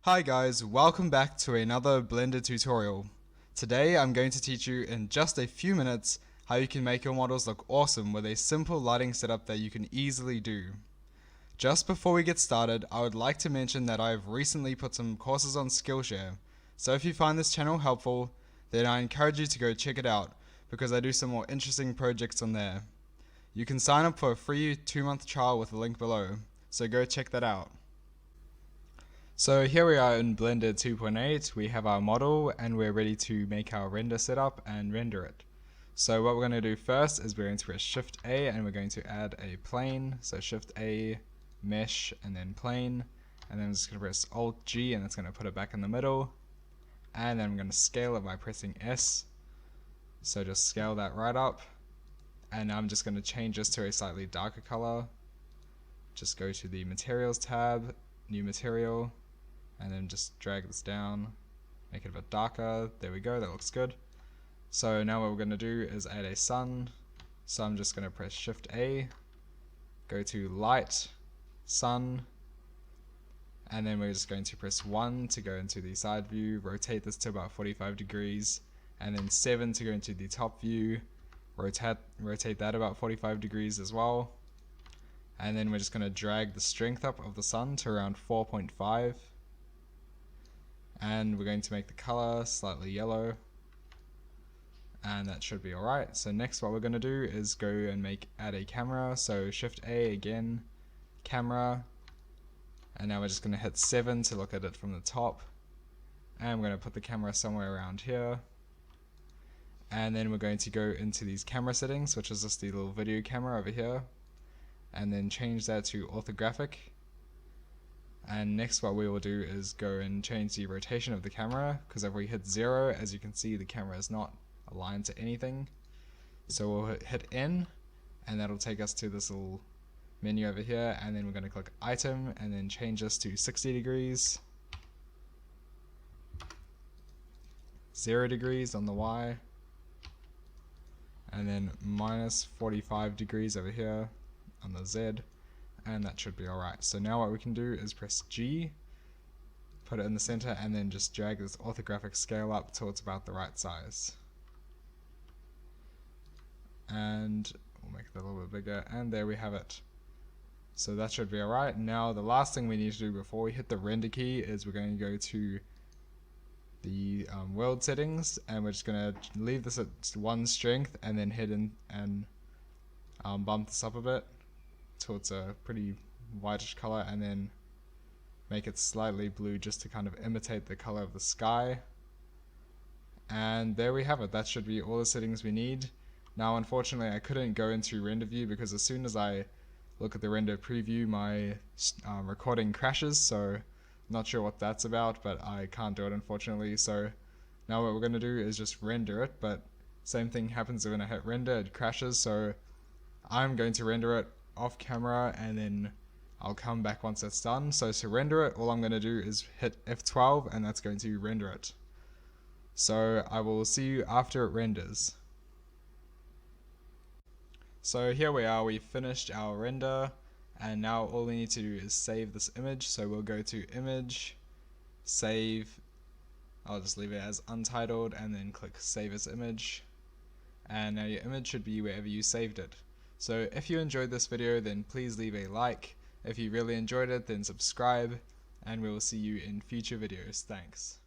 Hi guys, welcome back to another Blender tutorial. Today I'm going to teach you in just a few minutes how you can make your models look awesome with a simple lighting setup that you can easily do. Just before we get started, I would like to mention that I have recently put some courses on Skillshare, so if you find this channel helpful, then I encourage you to go check it out because I do some more interesting projects on there. You can sign up for a free 2-month trial with the link below, so go check that out. So here we are in Blender 2.8, we have our model and we're ready to make our render setup and render it. So what we're going to do first is we're going to press Shift A and we're going to add a plane. So Shift A, Mesh, and then Plane. And then I'm just going to press Alt G and it's going to put it back in the middle. And then I'm going to scale it by pressing S. So just scale that right up. And now I'm just going to change this to a slightly darker color. Just go to the Materials tab, New Material, and then just drag this down, make it a bit darker. There we go, that looks good. So now what we're going to do is add a sun. So I'm just going to press Shift A, go to Light, Sun, and then we're just going to press 1 to go into the side view, rotate this to about 45 degrees, and then 7 to go into the top view, rotate that about 45 degrees as well. And then we're just going to drag the strength up of the sun to around 4.5. And we're going to make the color slightly yellow, and that should be alright. So next what we're going to do is go and add a camera. So Shift A again, camera, and now we're just going to hit 7 to look at it from the top, and we're going to put the camera somewhere around here. And then we're going to go into these camera settings, which is just the little video camera over here, and then change that to orthographic. And next what we will do is go and change the rotation of the camera, because if we hit 0, as you can see, the camera is not aligned to anything. So we'll hit N, and that'll take us to this little menu over here, and then we're going to click item and then change this to 60 degrees, 0 degrees on the Y, and then minus 45 degrees over here on the Z. And that should be alright. So now what we can do is press G, put it in the center, and then just drag this orthographic scale up till it's about the right size. And we'll make it a little bit bigger, and there we have it. So that should be alright. Now the last thing we need to do before we hit the render key is we're going to go to the world settings, and we're just going to leave this at 1 strength and then hit in and bump this up a bit till it's a pretty whitish color, and then make it slightly blue just to kind of imitate the color of the sky. And there we have it. That should be all the settings we need. Now unfortunately I couldn't go into render view because as soon as I look at the render preview my recording crashes, so I'm not sure what that's about, but I can't do it unfortunately. So now what we're going to do is just render it, but same thing happens when I hit render, it crashes. So I'm going to render it off camera and then I'll come back once that's done. So to render it, all I'm going to do is hit F12 and that's going to render it. So I will see you after it renders. So here we are, we finished our render, and now all we need to do is save this image. So we'll go to image, save, I'll just leave it as untitled and then click save as image, and now your image should be wherever you saved it. So if you enjoyed this video, then please leave a like. If you really enjoyed it, then subscribe, and we will see you in future videos. Thanks.